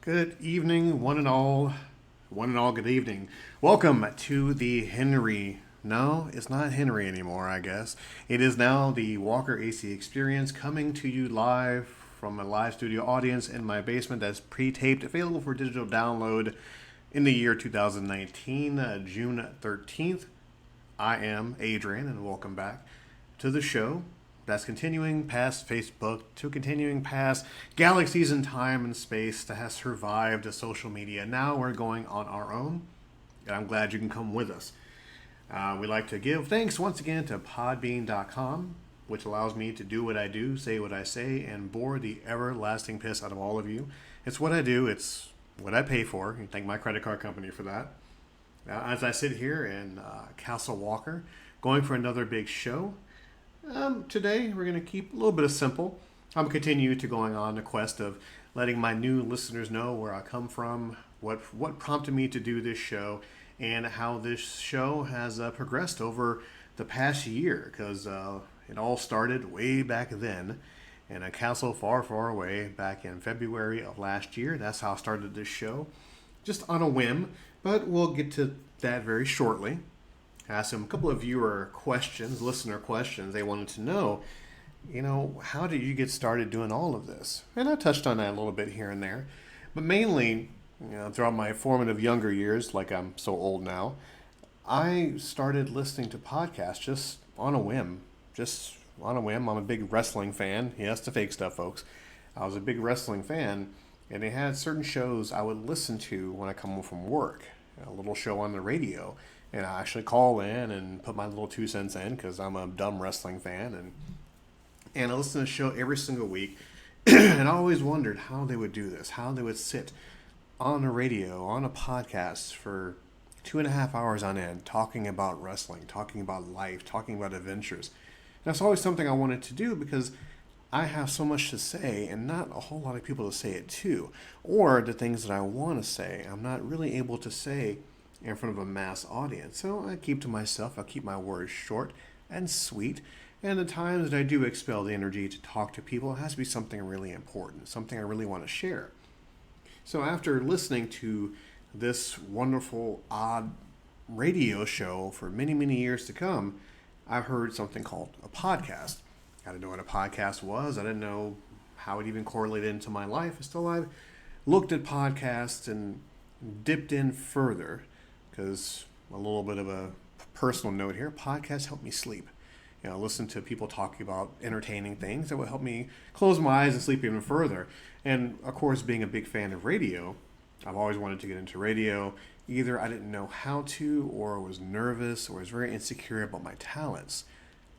Good evening, one and all. One and all, good evening. Welcome to the Henry. No, it's not Henry anymore, I guess. It is now the Walker AC Experience coming to you live from a live studio audience in my basement that's pre taped, available for digital download in the year 2019, June 13th. I am Adrian, and welcome back to the show. That's continuing past Facebook, to continuing past galaxies in time and space that has survived social media. Now we're going on our own, and I'm glad you can come with us. We like to give thanks once again to Podbean.com, which allows me to do what I do, say what I say, and bore the everlasting piss out of all of you. It's what I do. It's what I pay for. You thank my credit card company for that. As I sit here in Castle Walker, going for another big show, today we're going to keep a little bit of simple. I'm continue to going on the quest of letting my new listeners know where I come from, what prompted me to do this show, and how this show has progressed over the past year, because it all started way back then in a castle far, far away back in February of last year. That's how I started this show, just on a whim, but we'll get to that very shortly. Asked them a couple of viewer questions, listener questions. They wanted to know, how did you get started doing all of this? And I touched on that a little bit here and there. But mainly, throughout my formative younger years, like I'm so old now, I started listening to podcasts just on a whim. Just on a whim. I'm a big wrestling fan. Yes, the fake stuff, folks. I was a big wrestling fan, and they had certain shows I would listen to when I come home from work. A little show on the radio. And I actually call in and put my little 2 cents in because I'm a dumb wrestling fan. And I listen to the show every single week. And I always wondered how they would do this, how they would sit on the radio, on a podcast for 2.5 hours on end, talking about wrestling, talking about life, talking about adventures. And that's always something I wanted to do because I have so much to say and not a whole lot of people to say it to. Or the things that I want to say, I'm not really able to say in front of a mass audience. So I keep to myself. I'll keep my words short and sweet. And the times that I do expel the energy to talk to people, it has to be something really important, something I really want to share. So after listening to this wonderful, odd radio show for many, many years to come, I heard something called a podcast. I didn't know what a podcast was. I didn't know how it even correlated into my life. Still, I looked at podcasts and dipped in further. Because a little bit of a personal note here, podcasts help me sleep. Listen to people talking about entertaining things that will help me close my eyes and sleep even further. And of course, being a big fan of radio, I've always wanted to get into radio. Either I didn't know how to, or was nervous, or was very insecure about my talents.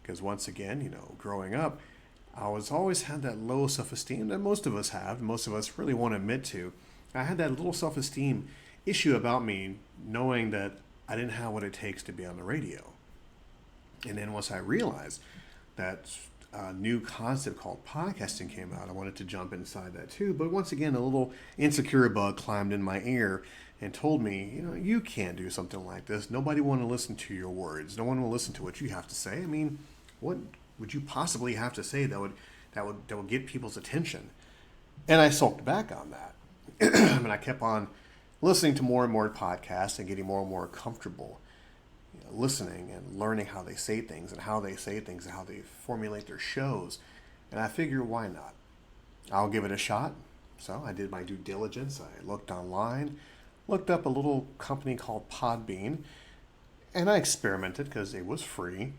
Because once again, growing up, I was always had that low self-esteem that most of us have, most of us really won't admit to. I had that little self-esteem issue about me, knowing that I didn't have what it takes to be on the radio. And then once I realized that a new concept called podcasting came out, I wanted to jump inside that too. But once again, a little insecure bug climbed in my ear and told me, you can't do something like this. Nobody want to listen to your words. No one will listen to what you have to say. I mean, what would you possibly have to say that would get people's attention? And I sulked back on that. And I kept on listening to more and more podcasts and getting more and more comfortable listening and learning how they say things and how they formulate their shows. And I figured, why not? I'll give it a shot. So I did my due diligence. I looked online, looked up a little company called Podbean, and I experimented because it was free.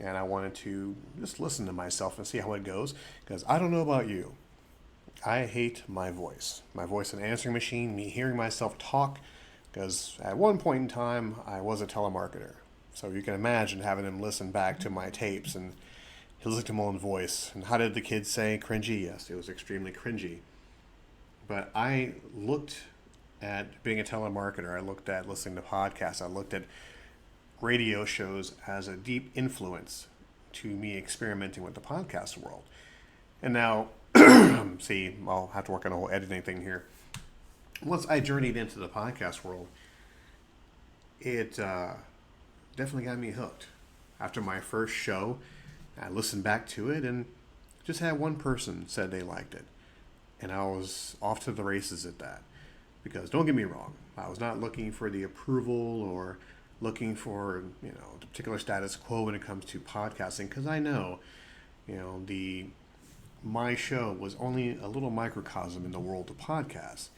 And I wanted to just listen to myself and see how it goes, because I don't know about you. I hate my voice. My voice in an answering machine, me hearing myself talk, because at one point in time, I was a telemarketer. So you can imagine having him listen back to my tapes and listen to my own voice. And how did the kids say? Cringy? Yes, it was extremely cringy. But I looked at being a telemarketer. I looked at listening to podcasts. I looked at radio shows as a deep influence to me experimenting with the podcast world. And now, see, I'll have to work on a whole editing thing here. Once I journeyed into the podcast world, it definitely got me hooked. After my first show, I listened back to it and just had one person said they liked it. And I was off to the races at that. Because don't get me wrong, I was not looking for the approval or looking for, the particular status quo when it comes to podcasting, because I know, the my show was only a little microcosm in the world of podcasts.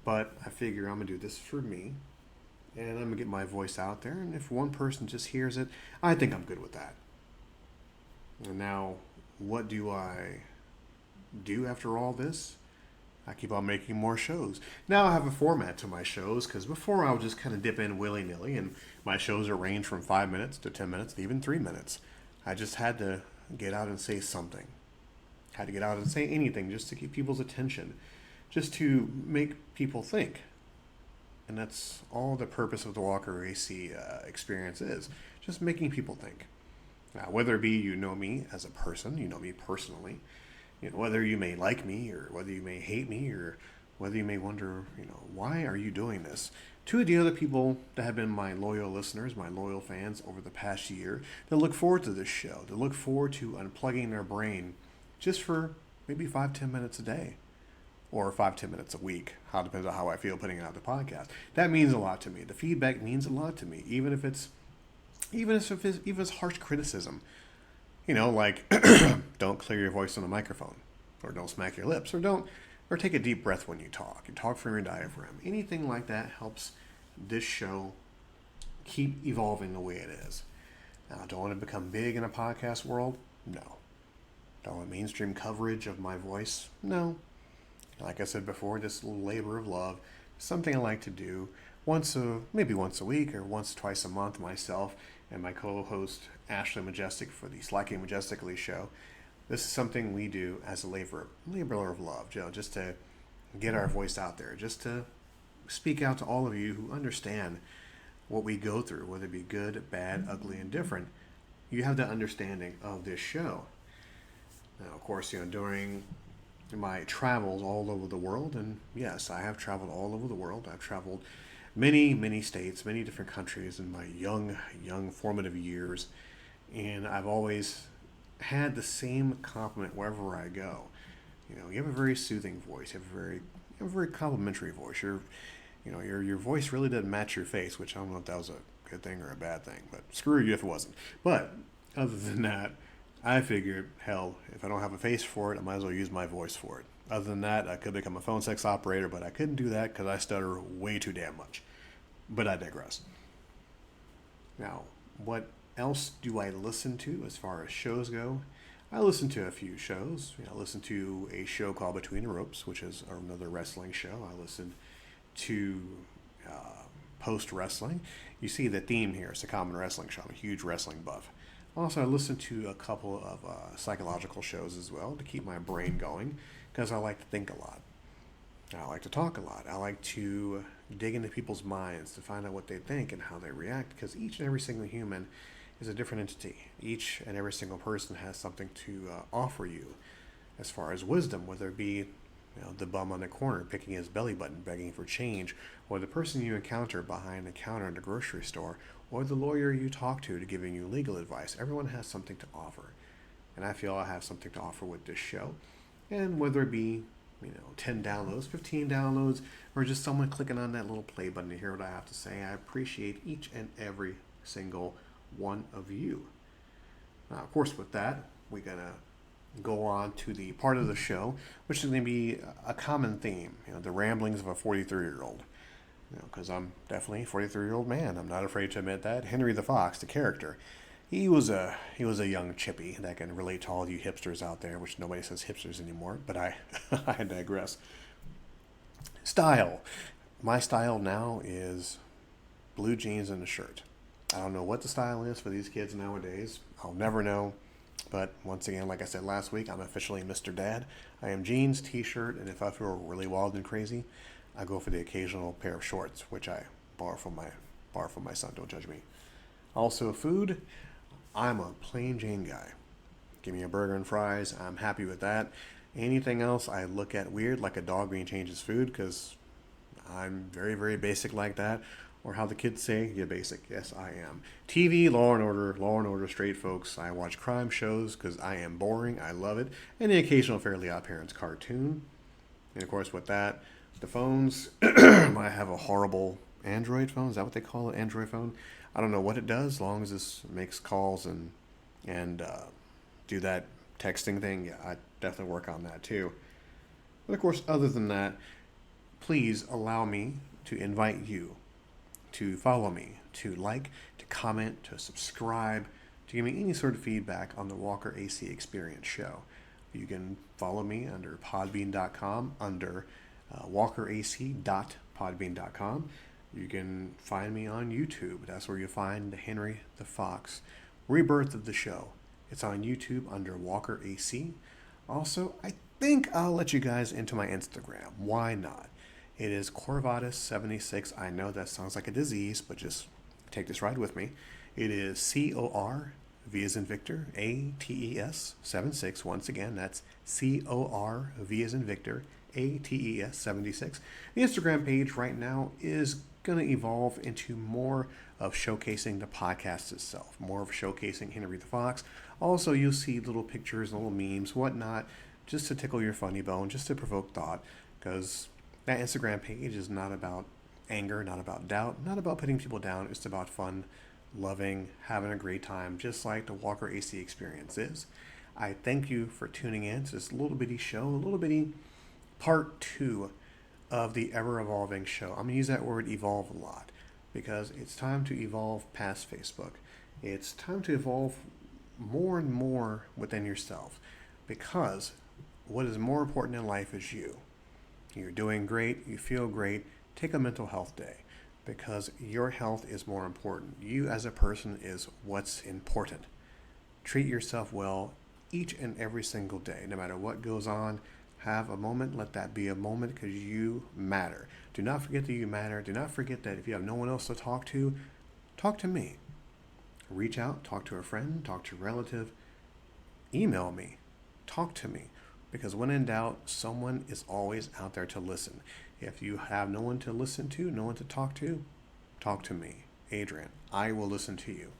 But I figure I'm gonna do this for me, and I'm gonna get my voice out there. And if one person just hears it, I think I'm good with that. And now, what do I do after all this? I keep on making more shows. Now I have a format to my shows, because before I would just kind of dip in willy nilly, and my shows are range from 5 minutes to 10 minutes to even 3 minutes. I just had to get out and say something. Had to get out and say anything just to keep people's attention, just to make people think. And that's all the purpose of the Walker AC experience is, just making people think. Now, whether it be you know me as a person, you know me personally, whether you may like me or whether you may hate me or whether you may wonder, why are you doing this? To the other people that have been my loyal listeners, my loyal fans over the past year, that look forward to this show, that look forward to unplugging their brain just for maybe 5-10 minutes a day or 5-10 minutes a week. How depends on how I feel putting out the podcast. That means a lot to me. The feedback means a lot to me, even if it's harsh criticism. Like don't clear your voice on the microphone, or don't smack your lips, or take a deep breath when you talk. You talk from your diaphragm. Anything like that helps this show keep evolving the way it is. Now, I don't want to become big in a podcast world. No. Don't want mainstream coverage of my voice. No. Like I said before, this little labor of love, something I like to do maybe once a week or once, twice a month myself and my co-host Ashley Majestic for the Slacking Majestically show. This is something we do as a labor of love, Joe, just to get our voice out there, just to speak out to all of you who understand what we go through, whether it be good, bad, ugly, and different. You have the understanding of this show. Now, of course, during my travels all over the world, and yes, I have traveled all over the world. I've traveled many, many states, many different countries in my young formative years, and I've always had the same compliment wherever I go. You have a very soothing voice. You have a very complimentary voice. Your voice really doesn't match your face, which I don't know if that was a good thing or a bad thing, but screw you if it wasn't. But other than that, I figured, hell, if I don't have a face for it, I might as well use my voice for it. Other than that, I could become a phone sex operator, but I couldn't do that because I stutter way too damn much. But I digress. Now, what else do I listen to as far as shows go? I listen to a few shows. I listen to a show called Between the Ropes, which is another wrestling show. I listen to Post Wrestling. You see the theme here. It's a common wrestling show. I'm a huge wrestling buff. Also, I listen to a couple of psychological shows as well to keep my brain going, because I like to think a lot. I like to talk a lot. I like to dig into people's minds to find out what they think and how they react, because each and every single human is a different entity. Each and every single person has something to offer you as far as wisdom, whether it be the bum on the corner picking his belly button begging for change, or the person you encounter behind the counter in the grocery store, or the lawyer you talk to giving you legal advice. Everyone has something to offer, and I feel I have something to offer with this show. And whether it be 10 downloads, 15 downloads, or just someone clicking on that little play button to hear what I have to say, I appreciate each and every single one of you. Now, of course, with that, we're going to go on to the part of the show which is going to be a common theme, the ramblings of a 43-year-old. Because I'm definitely a 43-year-old man. I'm not afraid to admit that. Henry the Fox, the character, he was a young chippy that can relate to all you hipsters out there, which nobody says hipsters anymore, but I digress. Style. My style now is blue jeans and a shirt. I don't know what the style is for these kids nowadays. I'll never know. But once again, like I said last week, I'm officially Mr. Dad. I am jeans, t-shirt, and if I feel really wild and crazy, I go for the occasional pair of shorts, which I borrow from my son. Don't judge me. Also, food. I'm a plain Jane guy. Give me a burger and fries. I'm happy with that. Anything else, I look at weird, like a dog being changed his food, because I'm very, very basic like that. Or how the kids say, you're basic. Yes, I am. TV, Law and Order, straight folks. I watch crime shows because I am boring. I love it. And the occasional Fairly Odd Parents cartoon. And of course, with that, The phones, I have a horrible Android phone. Is that what they call it? Android phone? I don't know what it does, as long as this makes calls and do that texting thing. Yeah, I definitely work on that too. But of course, other than that, please allow me to invite you to follow me, to like, to comment, to subscribe, to give me any sort of feedback on the Walker AC Experience show. You can follow me under podbean.com, under walkerac.podbean.com. You can find me on YouTube. That's where you'll find the Henry the Fox rebirth of the show. It's on YouTube under Walker AC. Also, I think I'll let you guys into my Instagram. Why not? It is Corvatus76. I know that sounds like a disease, but just take this ride with me. It is COR, V as in Victor, ATES 76. Once again, that's COR, V as in Victor, ATES 76. The Instagram page right now is going to evolve into more of showcasing the podcast itself, more of showcasing Henry the Fox. Also, you'll see little pictures, little memes, whatnot, just to tickle your funny bone, just to provoke thought, because that Instagram page is not about anger, not about doubt, not about putting people down. It's about fun, loving, having a great time, just like the Walker AC Experience is. I thank you for tuning in to this little bitty show, a little bitty part 2 of the ever-evolving show. I'm going to use that word evolve a lot because it's time to evolve past Facebook. It's time to evolve more and more within yourself, because what is more important in life is you. You're doing great, you feel great, take a mental health day, because your health is more important. You as a person is what's important. Treat yourself well each and every single day, no matter what goes on. Have a moment, let that be a moment, because you matter. Do not forget that you matter. Do not forget that if you have no one else to talk to me. Reach out, talk to a friend, talk to a relative, email me, talk to me, because when in doubt, someone is always out there to listen. If you have no one to listen to, no one to talk to me, Adrian. I will listen to you.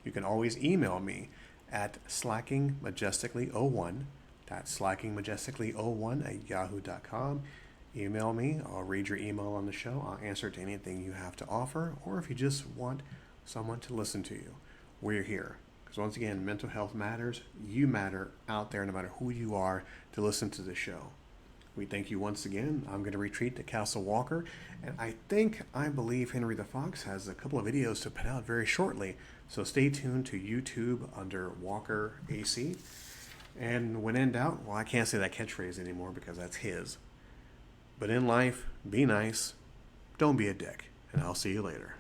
You can always email me at slackingmajestically01. That's slackingmajestically01@yahoo.com. Email me. I'll read your email on the show. I'll answer to anything you have to offer, or if you just want someone to listen to you, we're here. Because once again, mental health matters. You matter out there, no matter who you are, to listen to the show. We thank you once again. I'm going to retreat to Castle Walker, and I believe Henry the Fox has a couple of videos to put out very shortly. So stay tuned to YouTube under Walker AC. And when in doubt, well, I can't say that catchphrase anymore because that's his. But in life, be nice, don't be a dick, and I'll see you later.